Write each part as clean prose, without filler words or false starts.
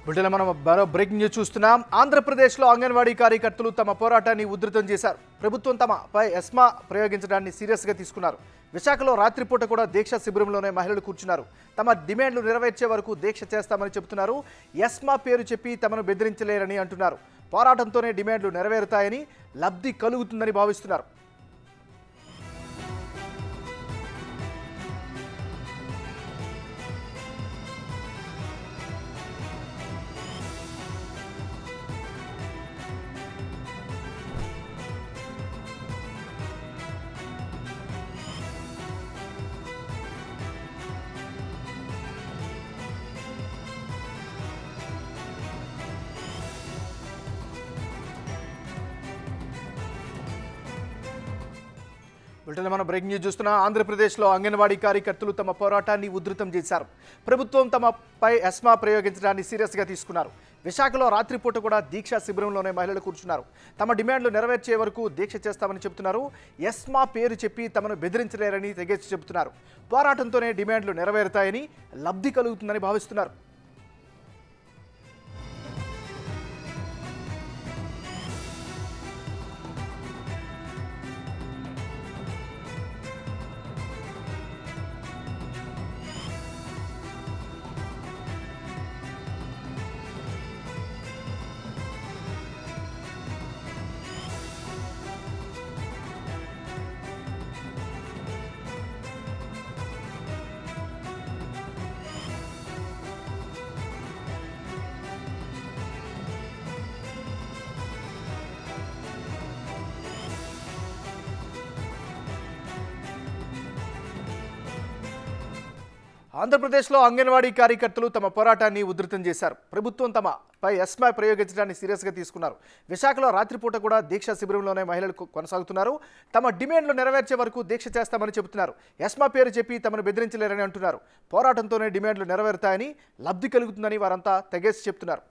బుల్టెన్లో మనం మరో breaking news చూస్తున్నాం. ఆంధ్రప్రదేశ్లో అంగన్వాడీ కార్యకర్తలు తమ పోరాటాన్ని ఉధృతం చేశారు. ప్రభుత్వం తమపై ఎస్మా ప్రయోగించడాన్ని సీరియస్గా తీసుకున్నారు. విశాఖలో రాత్రిపూట కూడా దీక్ష శిబిరంలోనే మహిళలు కూర్చున్నారు. తమ డిమాండ్లు నెరవేర్చే వరకు దీక్ష చేస్తామని చెబుతున్నారు. ఎస్మా పేరు చెప్పి తమను బెదిరించలేరని అంటున్నారు. పోరాటంతోనే డిమాండ్లు నెరవేరుతాయని, లబ్ధి కలుగుతుందని భావిస్తున్నారు. బుల్టెన్లో మనం బ్రేకింగ్ న్యూస్ చూస్తున్నాం. ఆంధ్రప్రదేశ్లో అంగన్వాడీ కార్యకర్తలు తమ పోరాటాన్ని ఉధృతం చేశారు. ప్రభుత్వం తమపై ఎస్మా ప్రయోగించడాన్ని సీరియస్గా తీసుకున్నారు. విశాఖలో రాత్రిపూట కూడా దీక్షా శిబిరంలోనే మహిళలు కూర్చున్నారు. తమ డిమాండ్లు నెరవేర్చే వరకు దీక్ష చేస్తామని చెబుతున్నారు. ఎస్మా పేరు చెప్పి తమను బెదిరించలేరని తెగేసి చెబుతున్నారు. పోరాటంతోనే డిమాండ్లు నెరవేరుతాయని, లబ్ధి కలుగుతుందని భావిస్తున్నారు. ఆంధ్రప్రదేశ్లో అంగన్వాడీ కార్యకర్తలు తమ పోరాటాన్ని ఉధృతం చేశారు. ప్రభుత్వం తమపై ఎస్మా ప్రయోగించడాన్ని సీరియస్గా తీసుకున్నారు. విశాఖలో రాత్రిపూట కూడా దీక్షా శిబిరంలోనే మహిళలు కొనసాగుతున్నారు. తమ డిమాండ్లు నెరవేర్చే వరకు దీక్ష చేస్తామని చెబుతున్నారు. ఎస్మా పేరు చెప్పి తమను బెదిరించలేరని అంటున్నారు. పోరాటంతోనే డిమాండ్లు నెరవేరుతాయని, లబ్ధి కలుగుతుందని వారంతా తెగేసి చెప్తున్నారు.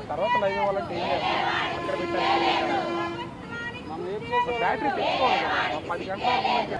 తర్వాత లైవ్ అవ్వాలంటే ఏం చేస్తాం? అక్కడ పెట్టాలి. మనం ఏం చేస్తాం? బ్యాటరీ తెచ్చుకోవాలి కదా, 10 గంటల వరకు.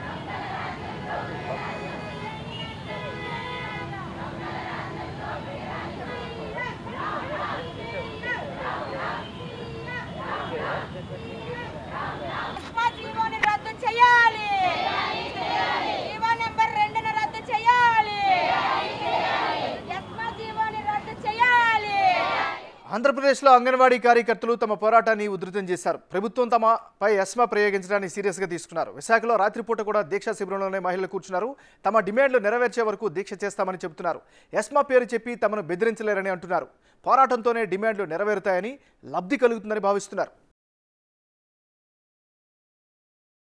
ఆంధ్రప్రదేశ్లో అంగన్వాడీ కార్యకర్తలు తమ పోరాటాన్ని ఉధృతం చేశారు. ప్రభుత్వం తమపై ఎస్మా ప్రయోగించడాన్ని సీరియస్గా తీసుకున్నారు. విశాఖలో రాత్రిపూట కూడా దీక్షా శిబిరంలోనే మహిళలు కూర్చున్నారు. తమ డిమాండ్లు నెరవేర్చే వరకు దీక్ష చేస్తామని చెబుతున్నారు. ఎస్మా పేరు చెప్పి తమను బెదిరించలేరని అంటున్నారు. పోరాటంతోనే డిమాండ్లు నెరవేరుతాయని, లబ్ధి కలుగుతుందని భావిస్తున్నారు.